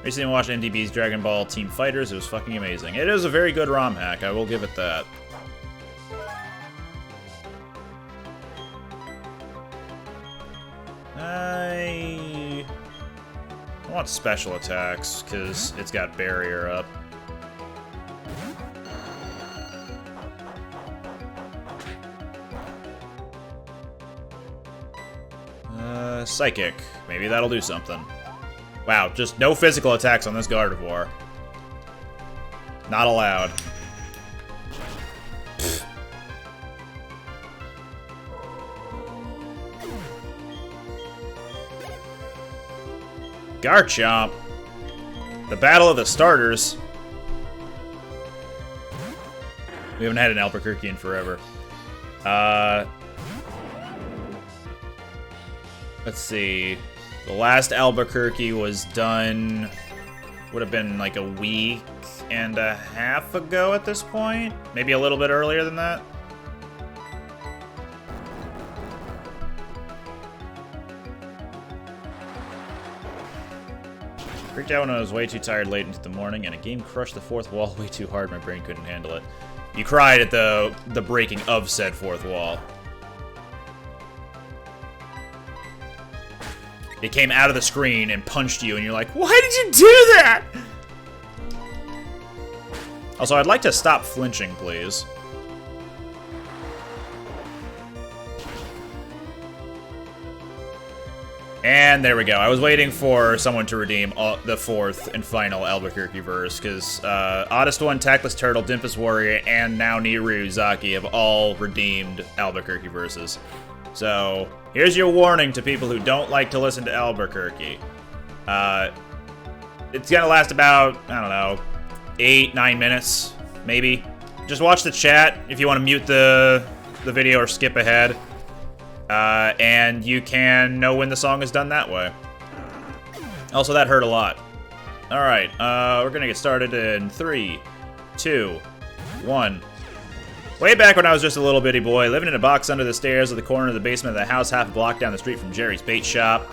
Recently watched NDB's Dragon Ball Team Fighters. It was fucking amazing. It is a very good ROM hack, I will give it that. I want special attacks, because it's got barrier up. Psychic. Maybe that'll do something. Wow, just no physical attacks on this Gardevoir. Not allowed. Garchomp. The battle of the starters. We haven't had an Albuquerque in forever. Let's see. The last Albuquerque was done, would have been like a week and a half ago at this point. Maybe a little bit earlier than that. Freaked out when I was way too tired late into the morning, and a game crushed the fourth wall way too hard, my brain couldn't handle it. You cried at the breaking of said fourth wall. It came out of the screen and punched you, and you're like, why did you do that? Also, I'd like to stop flinching, please. And there we go. I was waiting for someone to redeem the fourth and final Albuquerque verse, because Oddest One, Tactless Turtle, Dimpus Warrior, and now Niru Zaki have all redeemed Albuquerque verses. So, here's your warning to people who don't like to listen to Albuquerque. It's gonna last about, I don't know, 8-9 minutes, maybe. Just watch the chat if you want to mute the video or skip ahead. And you can know when the song is done that way. Also, that hurt a lot. Alright, we're gonna get started in 3, 2, 1. Way back when I was just a little bitty boy, living in a box under the stairs at the corner of the basement of the house half a block down the street from Jerry's bait shop.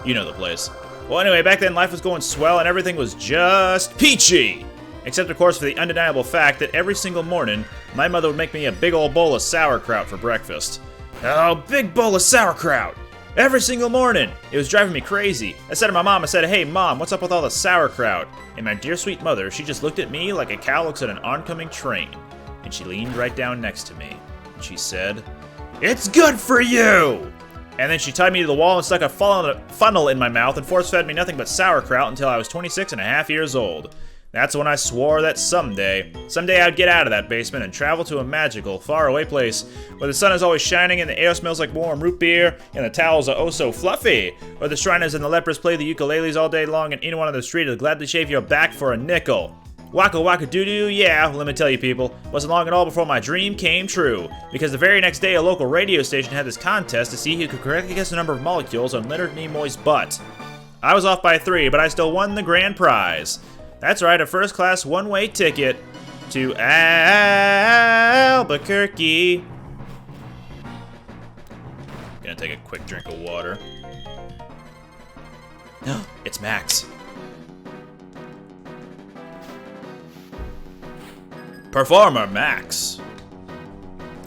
You know the place. Well, anyway, back then life was going swell and everything was just peachy! Except, of course, for the undeniable fact that every single morning, my mother would make me a big old bowl of sauerkraut for breakfast. Oh, big bowl of sauerkraut! Every single morning! It was driving me crazy. I said to my mom, I said, hey mom, what's up with all the sauerkraut? And my dear sweet mother, she just looked at me like a cow looks at an oncoming train. And she leaned right down next to me. And she said, it's good for you! And then she tied me to the wall and stuck a funnel in my mouth and force-fed me nothing but sauerkraut until I was 26 and a half years old. That's when I swore that someday I'd get out of that basement and travel to a magical, faraway place where the sun is always shining and the air smells like warm root beer and the towels are oh so fluffy, where the Shriners and the lepers play the ukuleles all day long and anyone on the street will gladly shave your back for a nickel. Waka waka doo doo, yeah, well, let me tell you people, wasn't long at all before my dream came true, because the very next day a local radio station had this contest to see who could correctly guess the number of molecules on Leonard Nimoy's butt. I was off by 3, but I still won the grand prize. That's right, a first-class one-way ticket to Albuquerque. Gonna take a quick drink of water. It's Max. Performer Max.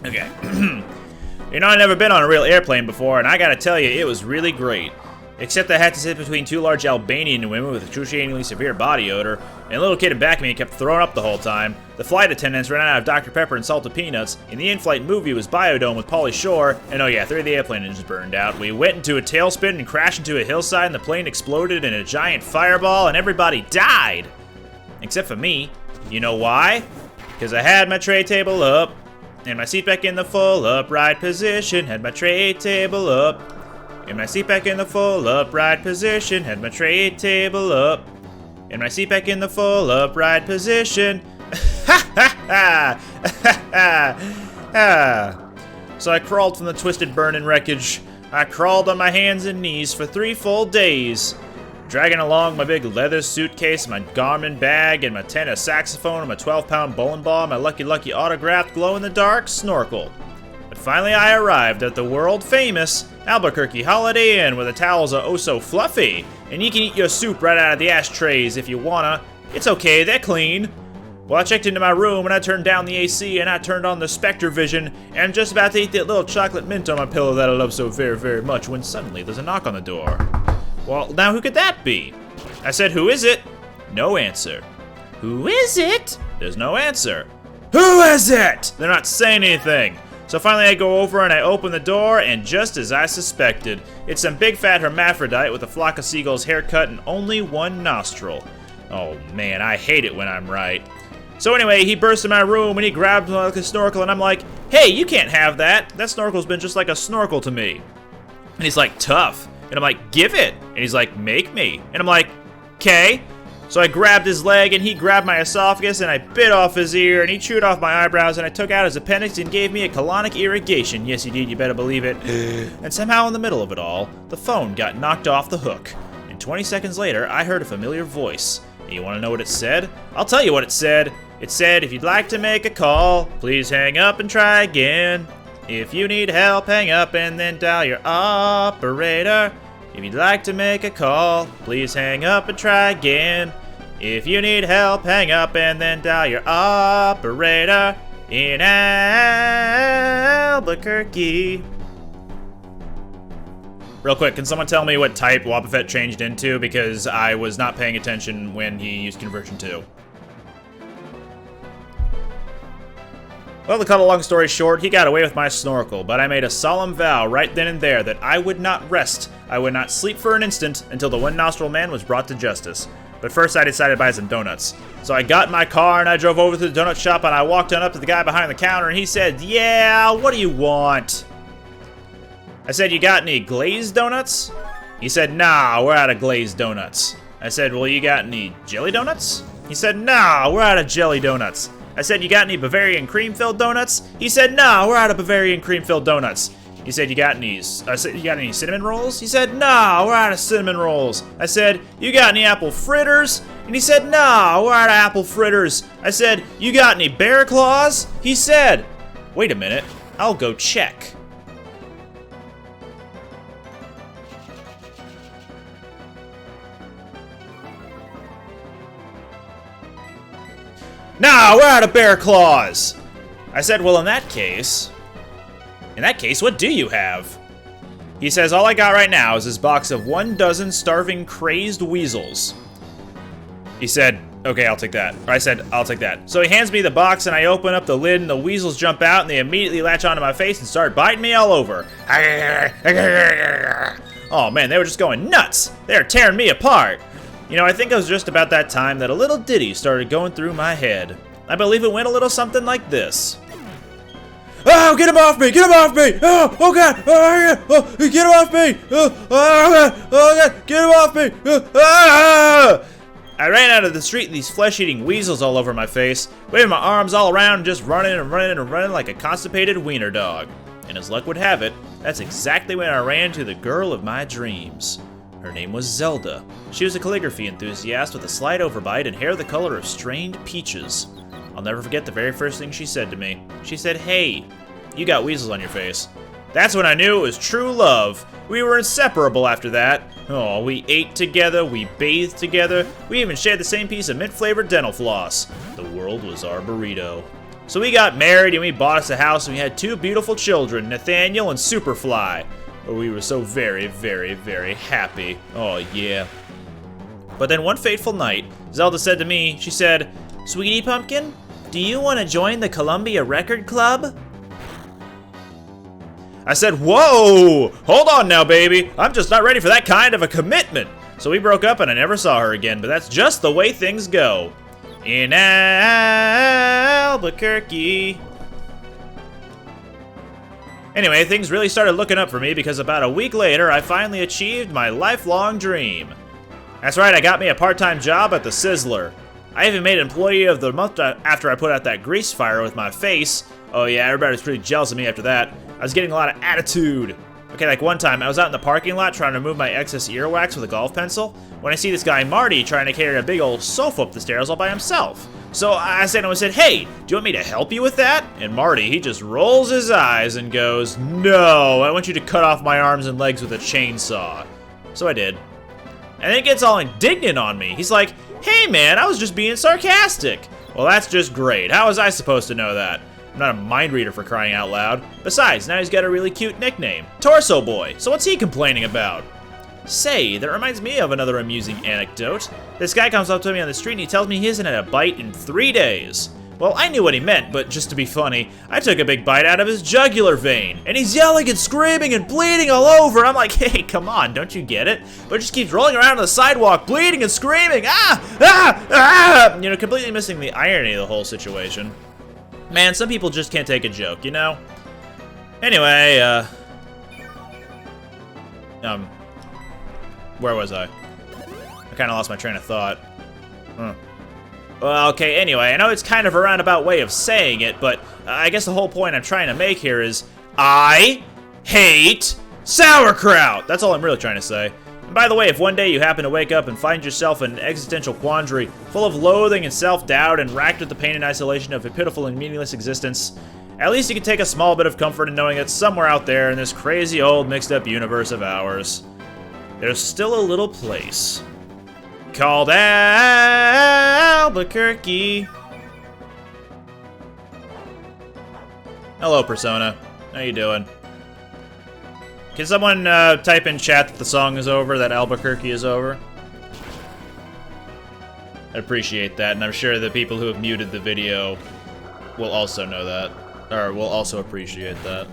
Okay. You know, I've never been on a real airplane before, and I gotta tell you, it was really great. Except I had to sit between 2 large Albanian women with excruciatingly severe body odor, and a little kid in back of me kept throwing up the whole time. The flight attendants ran out of Dr. Pepper and salted peanuts, and the in-flight movie was Biodome with Pauly Shore, and oh yeah, 3 of the airplane engines burned out. We went into a tailspin and crashed into a hillside, and the plane exploded in a giant fireball, and everybody died! Except for me. You know why? Because I had my tray table up, and my seat back in the full upright position, had my tray table up. And my seat back in the full upright position, had my tray table up. And my seat back in the full upright position. Ha ha ha! Ha ha! So I crawled from the twisted burning wreckage. I crawled on my hands and knees for 3 full days, dragging along my big leather suitcase, my Garmin bag, and my tenor saxophone, and my 12-pound bowling ball, and my Lucky Lucky autographed glow-in-the-dark snorkel. But finally I arrived at the world-famous Albuquerque Holiday Inn, where the towels are oh so fluffy, and you can eat your soup right out of the ashtrays if you wanna. It's okay, they're clean. Well, I checked into my room and I turned down the AC and I turned on the Spectre Vision, and I'm just about to eat that little chocolate mint on my pillow that I love so very, very much when suddenly there's a knock on the door. Well, now who could that be? I said, who is it? No answer. Who is it? There's no answer. Who is it? They're not saying anything. So finally I go over and I open the door, and just as I suspected, it's some big fat hermaphrodite with a flock of seagulls haircut and only one nostril. Oh man, I hate it when I'm right. So anyway, he bursts in my room and he grabs like a snorkel, and I'm like, hey, you can't have that. That snorkel's been just like a snorkel to me. And he's like, tough. And I'm like, give it. And he's like, make me. And I'm like, okay. So I grabbed his leg and he grabbed my esophagus and I bit off his ear and he chewed off my eyebrows and I took out his appendix and gave me a colonic irrigation. Yes, he did, you better believe it. And somehow in the middle of it all, the phone got knocked off the hook. And 20 seconds later, I heard a familiar voice. And you want to know what it said? I'll tell you what it said. It said, if you'd like to make a call, please hang up and try again. If you need help, hang up and then dial your operator. If you'd like to make a call, please hang up and try again. If you need help, hang up and then dial your operator in Albuquerque. Real quick, can someone tell me what type Wobbuffet changed into? Because I was not paying attention when he used conversion 2. Well, to cut a long story short, he got away with my snorkel, but I made a solemn vow right then and there that I would not rest, I would not sleep for an instant until the one-nostril man was brought to justice. But first I decided to buy some donuts. So I got in my car and I drove over to the donut shop and I walked on up to the guy behind the counter and he said, yeah, what do you want? I said, you got any glazed donuts? He said, nah, we're out of glazed donuts. I said, well, you got any jelly donuts? He said, nah, we're out of jelly donuts. I said, you got any Bavarian cream-filled donuts? He said, nah, we're out of Bavarian cream-filled donuts. He said, you got any cinnamon rolls? He said, nah, we're out of cinnamon rolls. I said, you got any apple fritters? And he said, nah, we're out of apple fritters. I said, you got any bear claws? He said, wait a minute, I'll go check. Nah, we're out of bear claws. I said, well, in that case, what do you have? He says, all I got right now is this box of 12 starving, crazed weasels. He said, okay, I'll take that. Or I said, I'll take that. So he hands me the box and I open up the lid and the weasels jump out and they immediately latch onto my face and start biting me all over. Oh man, they were just going nuts. They were tearing me apart. You know, I think it was just about that time that a little ditty started going through my head. I believe it went a little something like this. Oh, get him off me! Get him off me! Oh God! Oh, get him off me! Oh God! Get him off me! I ran out of the street with these flesh-eating weasels all over my face, waving my arms all around and just running and running and running like a constipated wiener dog. And as luck would have it, that's exactly when I ran into the girl of my dreams. Her name was Zelda. She was a calligraphy enthusiast with a slight overbite and hair the color of strained peaches. I'll never forget the very first thing she said to me. She said, hey, you got weasels on your face. That's when I knew it was true love. We were inseparable after that. Oh, we ate together, we bathed together, we even shared the same piece of mint-flavored dental floss. The world was our burrito. So we got married and we bought us a house and we had 2 beautiful children, Nathaniel and Superfly. Oh, we were so very, very, very happy. Oh, yeah. But then one fateful night, Zelda said to me, she said, Sweetie Pumpkin, do you want to join the Columbia Record Club? I said, whoa, hold on now, baby. I'm just not ready for that kind of a commitment. So we broke up and I never saw her again, but that's just the way things go. In Albuquerque. Anyway, things really started looking up for me because about a week later, I finally achieved my lifelong dream. That's right, I got me a part-time job at the Sizzler. I even made Employee of the Month after I put out that grease fire with my face. Oh yeah, everybody was pretty jealous of me after that. I was getting a lot of attitude. I Okay, like one time, I was out in the parking lot trying to remove my excess earwax with a golf pencil when I see this guy Marty trying to carry a big old sofa up the stairs all by himself. So I said to him, hey, do you want me to help you with that? And Marty, he just rolls his eyes and goes, no, I want you to cut off my arms and legs with a chainsaw. So I did. And then he gets all indignant on me. He's like, hey man, I was just being sarcastic. Well, that's just great. How was I supposed to know that? I'm not a mind reader for crying out loud. Besides, now he's got a really cute nickname, Torso Boy. So what's he complaining about? Say, that reminds me of another amusing anecdote. This guy comes up to me on the street and he tells me he hasn't had a bite in 3 days. Well, I knew what he meant, but just to be funny, I took a big bite out of his jugular vein, and he's yelling and screaming and bleeding all over. I'm like, hey, come on, don't you get it? But he just keeps rolling around on the sidewalk, bleeding and screaming, you know, completely missing the irony of the whole situation. Man, some people just can't take a joke, you know? Anyway, where was I? I kind of lost my train of thought. Well, okay, anyway, I know it's kind of a roundabout way of saying it, but I guess the whole point I'm trying to make here is I hate sauerkraut! That's all I'm really trying to say. And by the way, if one day you happen to wake up and find yourself in an existential quandary, full of loathing and self-doubt and racked with the pain and isolation of a pitiful and meaningless existence, at least you can take a small bit of comfort in knowing that somewhere out there in this crazy old mixed-up universe of ours, there's still a little place called Albuquerque. Hello, Persona. How you doing? Can someone type in chat that the song is over, that Albuquerque is over? I'd appreciate that, and I'm sure the people who have muted the video will also know that, or will also appreciate that.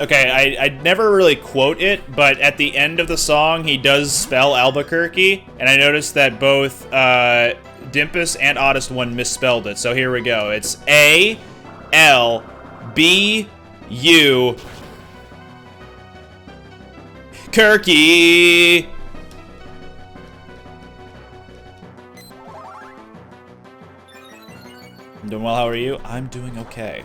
Okay, I never really quote it, but at the end of the song, he does spell Albuquerque, and I noticed that both Dimpus and Oddest One misspelled it, so here we go. It's A-L-B-U Kirky. I'm doing well, how are you? I'm doing okay.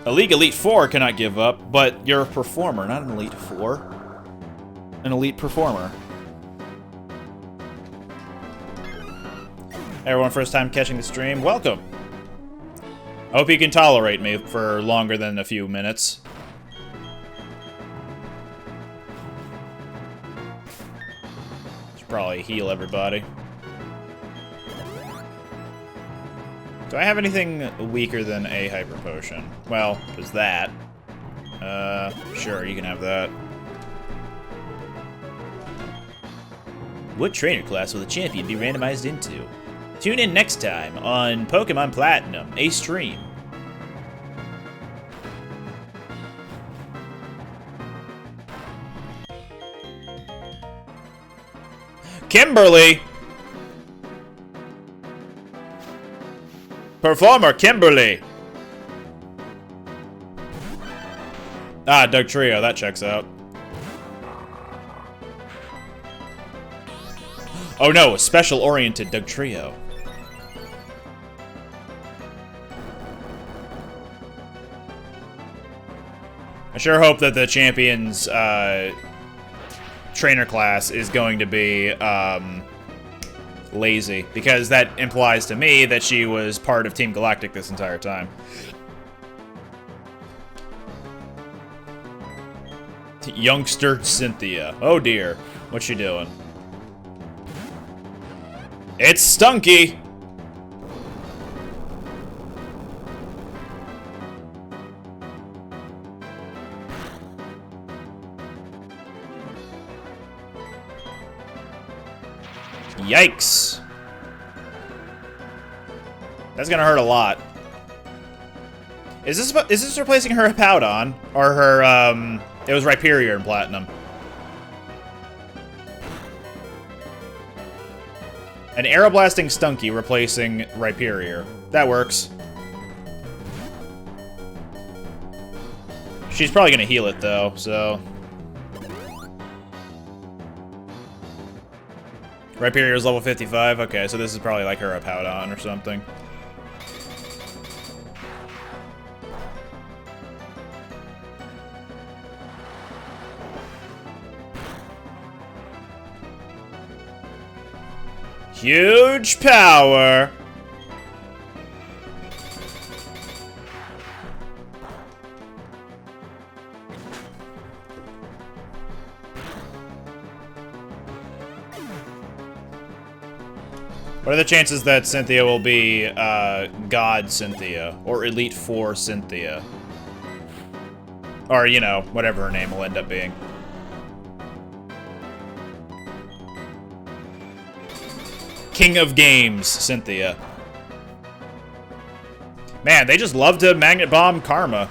A League Elite 4 cannot give up, but you're a performer, not an Elite 4. An elite performer. Hey everyone, first time catching the stream, welcome. I hope you can tolerate me for longer than a few minutes. Should probably heal everybody. Do I have anything weaker than a Hyper Potion? Well, there's that. Sure, you can have that. What trainer class will the champion be randomized into? Tune in next time on Pokémon Platinum, a stream. Kimberly! Performer Kimberly! Ah, Doug Trio, that checks out. Oh no, a special-oriented Doug Trio. I sure hope that the champion's trainer class is going to be lazy, because that implies to me that she was part of Team Galactic this entire time. Youngster Cynthia. Oh dear. What's she doing? It's Stunky! Yikes. That's gonna hurt a lot. Is this replacing her Hippowdon? Or her, it was Rhyperior in Platinum. An Aeroblasting Stunky replacing Rhyperior. That works. She's probably gonna heal it though, so... Rhyperior is level 55. Okay, so this is probably like her Hippowdon or something. Huge power! What are the chances that Cynthia will be God Cynthia? Or Elite Four Cynthia? Or, you know, whatever her name will end up being. King of Games, Cynthia. Man, they just love to Magnet Bomb Karma.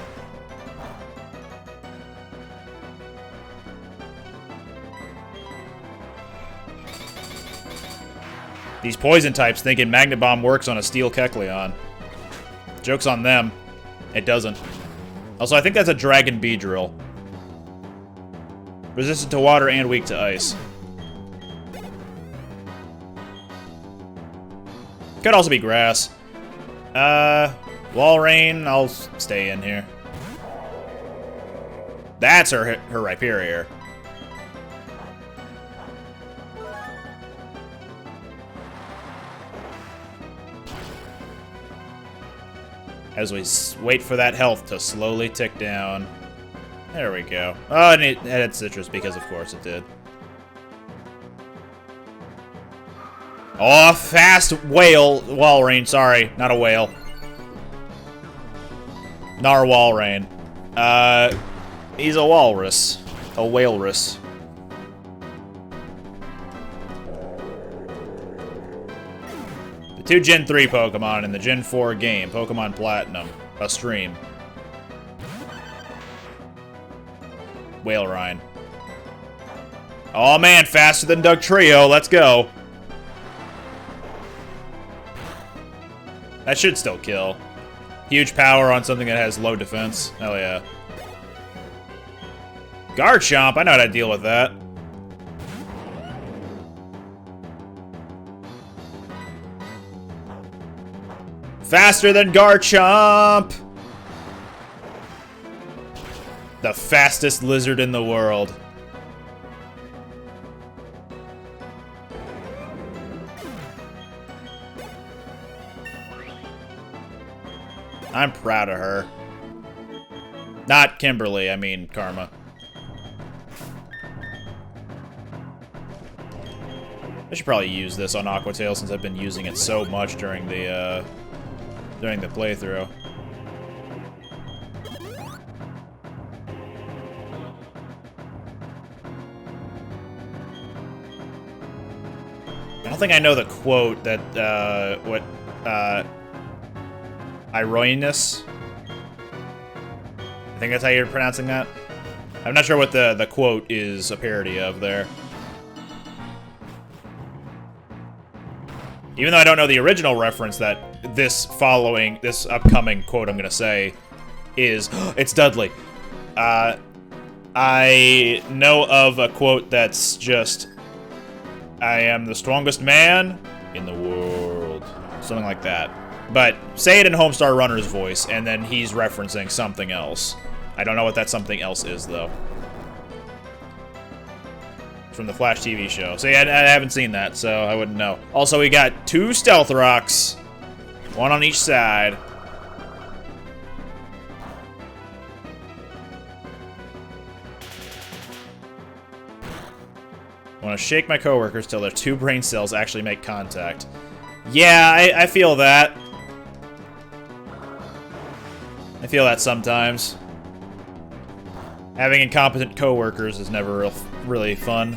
These poison types thinking Magnet Bomb works on a Steel Kecleon. Joke's on them. It doesn't. Also, I think that's a Dragon Beedrill. Resistant to water and weak to ice. Could also be grass. Walrein, I'll stay in here. That's her Rhyperior. As we wait for that health to slowly tick down. There we go. Oh, and it had citrus because of course it did. Oh, fast whale. Walrein, sorry. Not a whale. Narwhalrein. He's a walrus. A whalrus. The two Gen 3 Pokemon in the Gen 4 game, Pokémon Platinum. A stream. Whalrein. Oh man, faster than Dugtrio. Let's go. That should still kill. Huge power on something that has low defense. Hell yeah. Garchomp, I know how to deal with that. Faster than Garchomp! The fastest lizard in the world. I'm proud of her. Not Kimberly, I mean Karma. I should probably use this on Aquatail since I've been using it so much during the playthrough. I don't think I know the quote that, Iroinus? I think that's how you're pronouncing that. I'm not sure what the quote is a parody of there. Even though I don't know the original reference that this upcoming quote I'm gonna say is, it's Dudley. I know of a quote that's just, I am the strongest man in the world. Something like that. But say it in Homestar Runner's voice, and then he's referencing something else. I don't know what that something else is, though. From the Flash TV show. See, I haven't seen that, so I wouldn't know. Also, we got 2 Stealth Rocks. One on each side. I want to shake my coworkers till their 2 brain cells actually make contact. Yeah, I feel that. I feel that sometimes. Having incompetent coworkers is never really fun.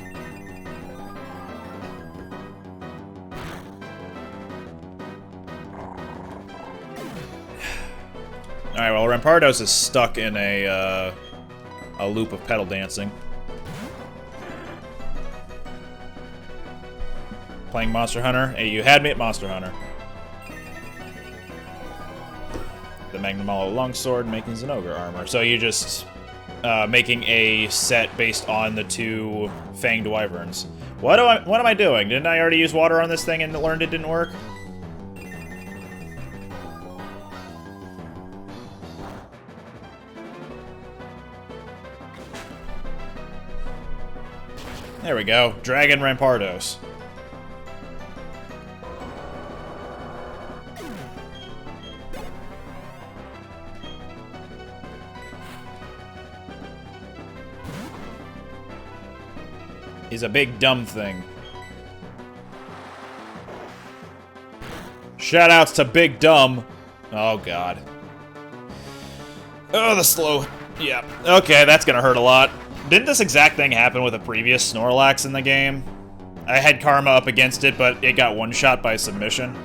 Alright, well, Rampardos is stuck in a loop of pedal dancing. Playing Monster Hunter? Hey, you had me at Monster Hunter. The Magnum Hollow Longsword making Zinogre armor. So you just making a set based on the 2 fanged wyverns. What am I doing? Didn't I already use water on this thing and learned it didn't work? There we go. Dragon Rampardos. He's a big dumb thing. Shoutouts to Big Dumb. Oh god. Oh, the slow. Yeah. Okay, that's gonna hurt a lot. Didn't this exact thing happen with a previous Snorlax in the game? I had Karma up against it, but it got one-shot by submission.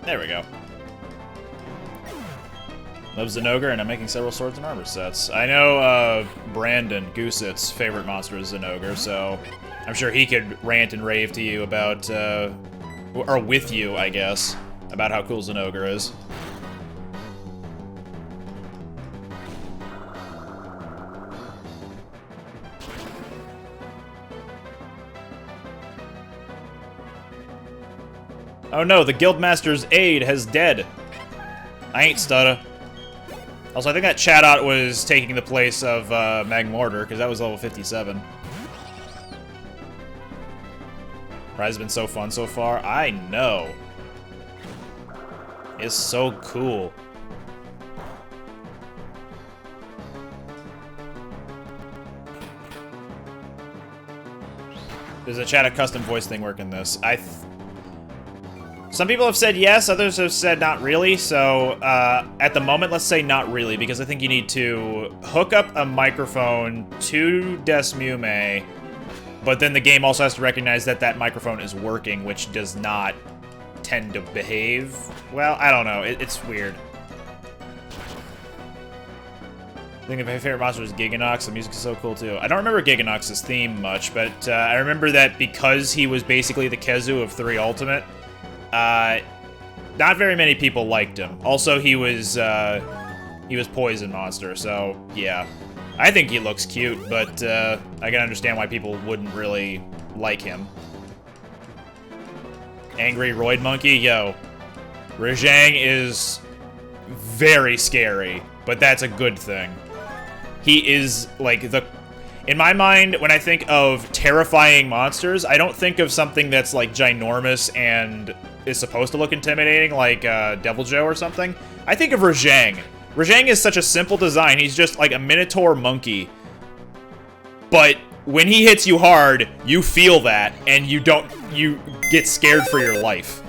There we go. Love Zinogre, and I'm making several swords and armor sets. I know Brandon Goosett's favorite monster is Zinogre, so I'm sure he could rant and rave to you about, or with you, I guess, about how cool Zinogre is. Oh no, the Guildmaster's aide has dead. I ain't stutter. Also, I think that Chatot was taking the place of Magmortar, because that was level 57. Prize has been so fun so far. I know. It's so cool. There's a Chatot custom voice thing working this. Some people have said yes, others have said not really, so at the moment, let's say not really, because I think you need to hook up a microphone to Desmume, but then the game also has to recognize that that microphone is working, which does not tend to behave well. I don't know, it's weird. I think my favorite monster is Giganox. The music is so cool, too. I don't remember Giganox's theme much, but I remember that because he was basically the Kezu of 3 Ultimate, not very many people liked him. Also, he was Poison Monster, so yeah. I think he looks cute, but I can understand why people wouldn't really like him. Angry Roid Monkey? Yo. Rajang is very scary, but that's a good thing. He is, like, in my mind, when I think of terrifying monsters, I don't think of something that's, like, ginormous and is supposed to look intimidating, like Deviljho or something. I think of Rajang. Rajang is such a simple design. He's just like a Minotaur monkey. But when he hits you hard, you feel that, and you get scared for your life.